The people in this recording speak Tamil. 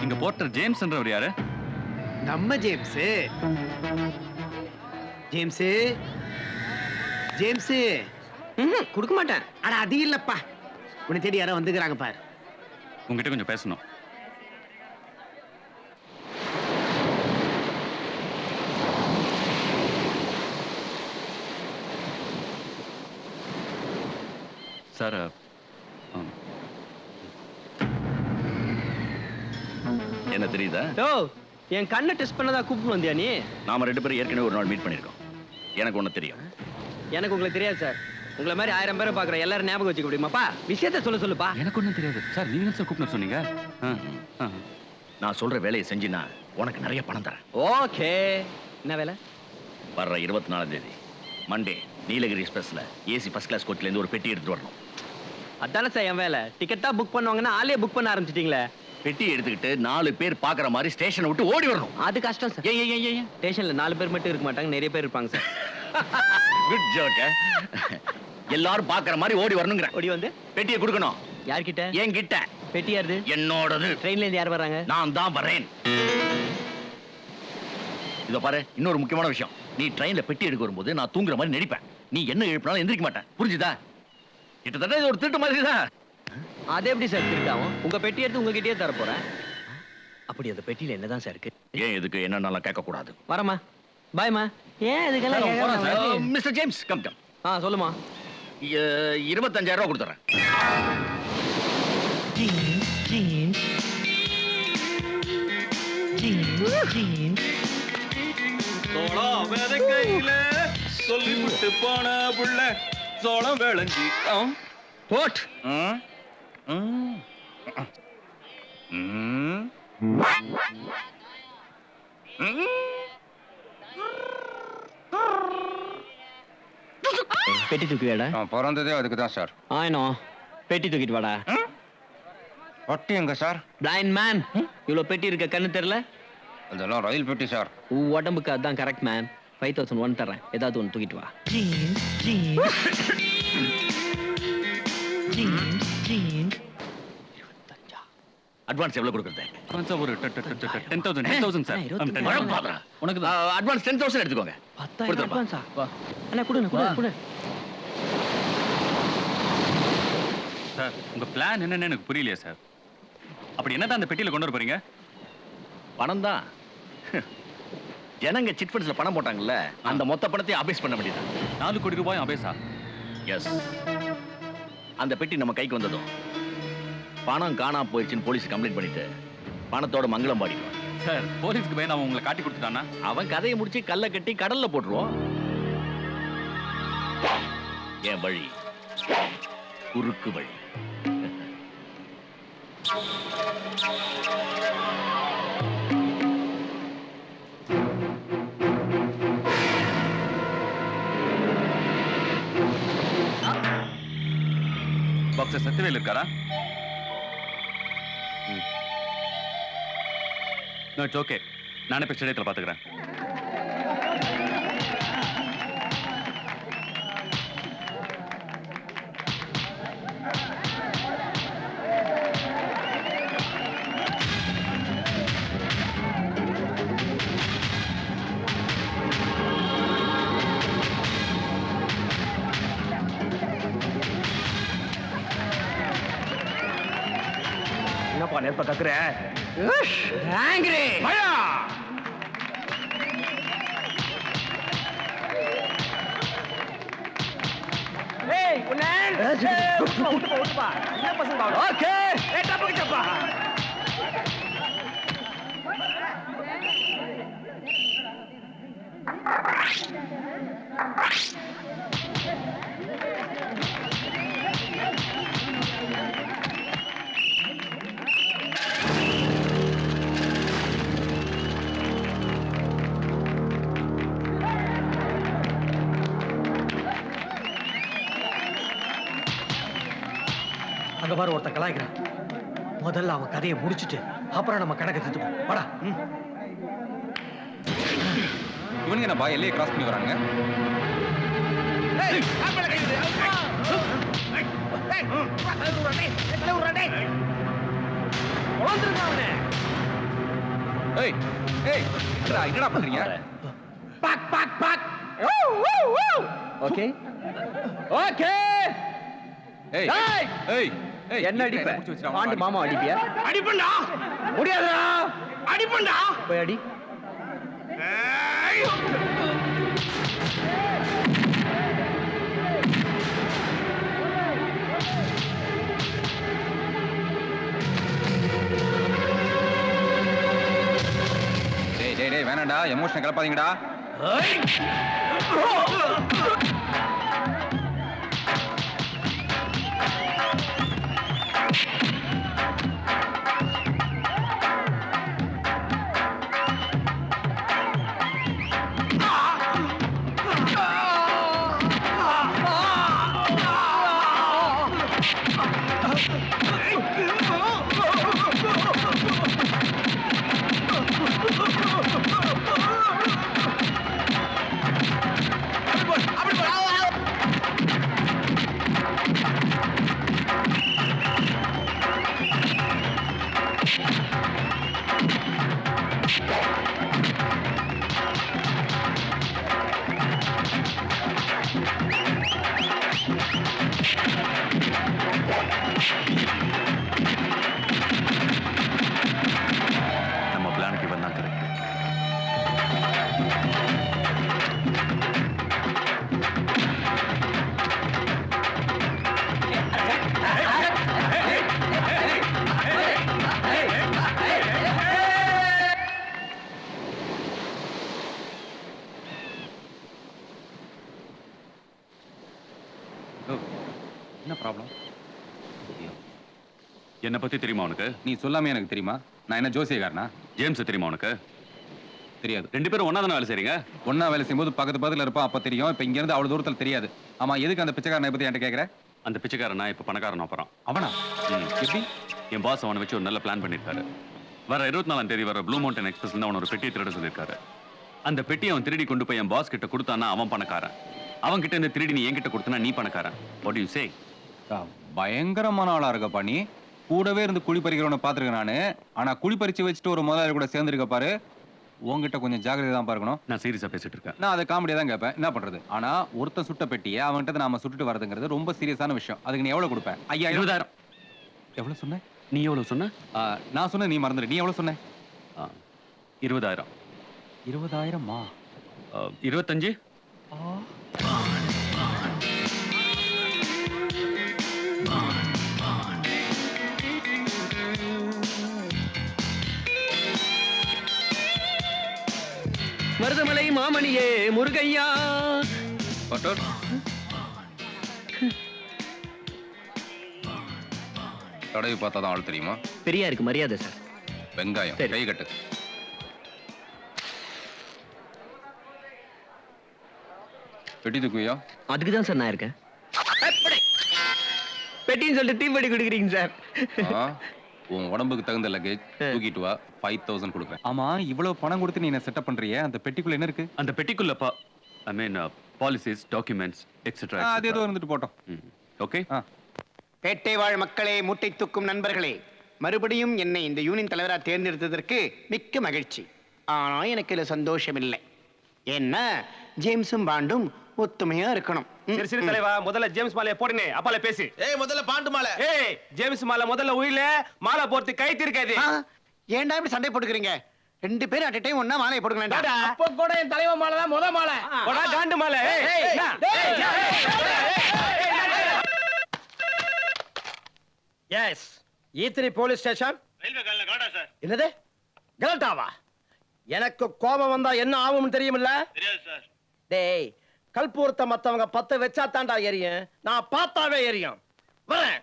இங்க போர்ட்டர் ஜேம்ஸ்ன்றவர் யாரு? நம்ம ஜேம்ஸ். ஜேம்ஸ் ஜேம்ஸ் கொடுக்க மாட்டேன். அட அது இல்லப்பா, உன்னை தேடி யாரோ வந்துக்கிறாங்க பாரு. உங்ககிட்ட கொஞ்சம் பேசணும். சார், என்ன தெரியுதா? ஓ, என் கண்ணை டெஸ்ட் பண்ணதா கூப்பிட்டு வந்தியா நீ? நாம 2 பேரும் ஏற்கனவே ஒரு நாள் மீட் பண்ணிருக்கோம். எனக்கு ஒண்ணு தெரியும். எனக்கு உங்களுக்கு தெரியாது சார். உங்களை மாதிரி 1000 பேரை பாக்குற எல்லாரும் ஞாபகம் வச்சுக்க முடியுமாப்பா? விஷயத்த சொல்லுப்பா. எனக்கு ஒன்றும் தெரியாது சார். நீங்க சார் கூப்பிட்டு சொன்னீங்க. நான் சொல்ற வேலையை செஞ்சினா உனக்கு நிறைய பணம் தரேன். ஓகே, என்ன வேலை? வர்ற 24ஆம் தேதி மண்டே நீலகிரி எக்ஸ்பிரஸ்ல ஏசி ஃபர்ஸ்ட் கிளாஸ் கோச்ல இருந்து ஒரு பெட்டி எடுத்துட்டு வரணும். அதானே சார் என் வேலை. டிக்கெட்டா புக் பண்ணுவாங்கன்னா ஆளே புக் பண்ண ஆரம்பிச்சிட்டீங்களே. பெட்டி எடுத்துக்கிட்டு 4 பேர் பாக்குற மாதிரி ஸ்டேஷனை விட்டு ஓடி வரணும். அது கஷ்டம் சார். ஏன் ஸ்டேஷன்ல 4 பேர் மட்டும் இருக்க மாட்டாங்க, நிறைய பேர் இருப்பாங்க சார். Good joke. எல்லாரும் பாக்குற மாதிரி ஓடி வரணுங்கிற. ஓடி வந்து பெட்டியை கொடுக்கணும். யார்கிட்ட? என்கிட்ட. பெட்டி யாருது? என்னோடது. ட்ரெயின்ல இருந்து யார் வராங்க? நான் தான் வரேன். இதோ பாரு, இன்னொரு முக்கியமான விஷயம். நீ ட்ரெயின்ல பெட்டி எடுக்க வரும்போது நான் தூங்குற மாதிரி நடிப்பேன். நீ என்ன எழுப்பினாலும் எந்திரிக்க மாட்டேன். புரிஞ்சுதா? கிட்டத்தட்ட இது ஒரு திருட்டு மாதிரி தான். அது எப்படி சார் திருட்டாவும்? உங்க பெட்டி எடுத்து உங்ககிட்டயே தர போறேன். அப்படி அந்த பெட்டியில என்னதான் சார் இருக்கு? ஏன் இதுக்கு என்னன்னாலும் கேட்க கூடாது. வரமா, பாய்மா. ஏன் இதுக்கெல்லாம்? Mister James, come. சொல்லுமா. 25,000 ரூபாய் கொடுத்துறேன். சோளம் விதைக்கையில சொல்லிவிட்டு போன புள்ள சோளம் விளைஞ்சி போட். பெட்டி தூக்கி வாடா. பிறந்ததே அதுக்கு தான் சார். ஆயினோ, பெட்டி தூக்கிட்டு வாடா. வட்டி எங்க சார்? பிளைண்ட் மேன், இவ்வளவு பெட்டி இருக்க கண்ணு தெரியல? அதெல்லாம் ரயில் பெட்டி சார். உடம்புக்கு அதான் கரெக்ட் மேன். 5,001 தரேன், ஏதாவது ஒன்று தூக்கிட்டு வா. அட்வான்ஸ் எவ்வளவு கொடுக்குறது? ஒரு 10,000 சார். உனக்கு அட்வான்ஸ் 10,000 எடுத்துக்கோங்க. 10,000 அட்வான்ஸா? அண்ணா குடு. சார், உங்க பிளான் என்னன்னு எனக்கு புரியலையா சார்? அப்படி என்னதான் அந்த பெட்டியில கொண்டு வர போறீங்க? பணம் தான். ஜனங்க சிட் ஃபண்ட்ஸ்ல பணம் போட்டாங்கல்ல, அந்த மொத்த பணத்தையும் அபேஸ் பண்ண வேண்டியது. 4 கோடி ரூபாய் அபேஸா? எஸ். அந்த பெட்டி நம்ம கைக்கு வந்ததும் பணம் காணாம போயிடுச்சுன்னு போலீஸ் கம்ப்ளைண்ட் பண்ணிட்டு பணத்தோட மங்களம் பாடிடுவான். சார், போலீஸ்க்கு பயந்து அவன் உங்களை காட்டி கொடுத்துட்டானா? அவன் கதையை முடிச்சு கல்லை கட்டி கடல்ல போட்டுருவோம். என் வழி குறுக்கு வழி. பாக்ஸர் சத்தியவேல் இருக்காரா? No, it's okay. நானே போய் ஸ்டேடியத்தில் பார்த்துக்கிறேன். என்னப்பா நெருப்ப கக்குற? ஆங்கிரி பயா! ஏய் உன்னேன் விட்டுப்பா. என்ன பசங்க? ஓகே, ஏட்டா போய்ச்சப்பா. அங்க பாரு, ஒருத்தன் கலாய்க்கிறான். முதல்ல அவன் கதையை முடிச்சுட்டு அப்புறம் நம்ம கணக்கு திட்டுப்போம். வாடா. இவனுங்க என்னப்பா எல்லையை கிராஸ் பண்ணி வராங்க? ஏய் ஏய் என்னடா பண்றீங்க? ஓகே ஓகே ஏய் ஏய்! ஏய் ஏய் என்ன அடிப்ப புடிச்சு வச்சிரு, அவன் பாண்டு மாமா அடிப்பியா? அடிப்பண்டா முடியாதுடா. அடிப்பண்டா போய் அடி. டேய் டேய் டேய் வேணாம்டா, எமோஷன் கிளப்பாதீங்கடா. நம்ம பிளானுக்கு இவன் தான் கரெக்ட். என்ன ப்ராப்ளம்? என்னை பத்தி தெரியுமா உனக்கு? நீ சொல்லாம எனக்கு தெரியுமா? நான் என்ன ஜோசியக்காரனா? ஜேம்ஸ் தெரியுமா உனக்கு? தெரியாது. ரெண்டு பேரும் ஒண்ணா தானே வேலை செய்றீங்க? ஒண்ணா வேலை செய்யும்போது பக்கத்து பக்கத்துல இருப்பான், அப்ப தெரியும். இப்ப இங்க இருந்து அவ்வளவு தூரத்துல தெரியாது. ஆமா, எதுக்கு அந்த பிச்சைக்காரனை பத்தி என்கிட்ட கேக்குற? அந்த பிச்சைக்காரனா இப்ப பணக்காரன் அப்புறம் அவனா? எப்படி? என் பாஸ் அவனை வச்சு ஒரு நல்ல பிளான் பண்ணிருக்காரு. வர 24ஆம் தேதி வர ப்ளூ மவுண்டன் எக்ஸ்பிரஸ் அவன் ஒரு பெட்டியை திருட சொல்லியிருக்காரு. அந்த பெட்டியை அவன் திருடி கொண்டு போய் என் பாஸ் கிட்ட கொடுத்தானா அவன் பணக்காரன். அவன் கிட்ட இந்த திருடி நீ என்கிட்ட கொடுத்தனா நீ பணக்காரன். What to you say? பயங்கரமான ஆளா இருக்கப்பா நீ. கூடவே இருந்து குழி பறிக்கிறவனை பாத்துருக்கேன் நானு. ஆனா குழி பறிச்சு வச்சுட்டு ஒரு முதலாளி கூட சேர்ந்துருக்க பாரு. உங்ககிட்ட கொஞ்சம் ஜாக்கிரதை தான் பார்க்கணும். நான் சீரியஸா பேசிட்டு இருக்கேன். நான் அதை காமெடியா தான் கேட்பேன். என்ன பண்றது? ஆனா ஒருத்தன் சுட்ட பெட்டியை அவன்கிட்ட நாம சுட்டுட்டு வரதுங்கிறது ரொம்ப சீரியஸான விஷயம். அதுக்கு நீ எவ்வளவு கொடுப்பேன்? 5000. 20,000. எவ்வளவு சொன்ன? நீ எவ்வளவு சொன்ன? நான் சொன்ன நீ மறந்துடு. நீ எவ்வளவு சொன்ன? 20,000. 20,000மா? 25. மருதமலை மாமணியே முருகையா. பட்டோர். தடவி பார்த்தா தான் ஆள் தெரியுமா? பெரியாருக்கு மரியாதை சார். வெங்காயம் சரி. கை கட்டு. பெட்டி தூக்குவியா? அதுக்கு தான் சார் நான் இருக்கேன். பெட்டின்னு சொல்லிட்டு தீப்பெட்டி கொடுக்குறீங்க சார். உன் உடம்புக்கு தகுந்த லக்கேஜ் தூக்கிட்டு வா. 5,000 கொடுப்பேன். ஆமா, இவ்வளவு பணம் கொடுத்து நீ என்ன செட்டப் பண்றியே, அந்த பெட்டிக்குள்ள என்ன இருக்கு? அந்த பெட்டிக்குள்ள ஐ மீன் பாலிசிஸ், டாக்குமெண்ட்ஸ் எக்ஸெட்ரா. அது ஏதோ இருந்துட்டு போட்டோம். ஓகே. பேட்டை வாழ் மக்களே, மூட்டை தூக்கும் நண்பர்களே, மறுபடியும் என்னை இந்த யூனியன் தலைவரா தேர்ந்தெடுத்ததற்கு மிக்க மகிழ்ச்சி. ஆனா எனக்கு இதுல சந்தோஷம் இல்லை. என்ன ஜேம்ஸும் பாண்டும் ஒத்துமையா இருக்கணும். சரி சரி தலைவா, முதல்ல ஜேம்ஸ் மாலையை போடுனே, அப்பால பேசு. ஏய் முதல்ல பாண்டு மாலை. ஏய் ஜேம்ஸ் மாலை முதல்ல உயில மாலை போட்டு கைத்து இருக்காது. ஆ, ஏன்டா இப்படி சண்டை போட்டுக்கிறீங்க? ரெண்டு பேரும் அட் டைம் ஒண்ணா மாலையை போடுங்களேன்டா. அப்ப கூட என் தலைவன் மாலை தான் முத மாலை. போடா காண்டு மாலை. எஸ் ஈத்திரி போலீஸ் ஸ்டேஷன். ரயில்வே காலல காடா சார். என்னது கலட்டாவா? எனக்கு கோபம் வந்தா என்ன ஆகும்னு தெரியுமில்ல? தெரியாது சார். டேய், கல்பூரத்தை மத்தவங்க 10 வச்சா தாண்டா எரியும். நான் பார்த்தாவே எரியும். வரேன்.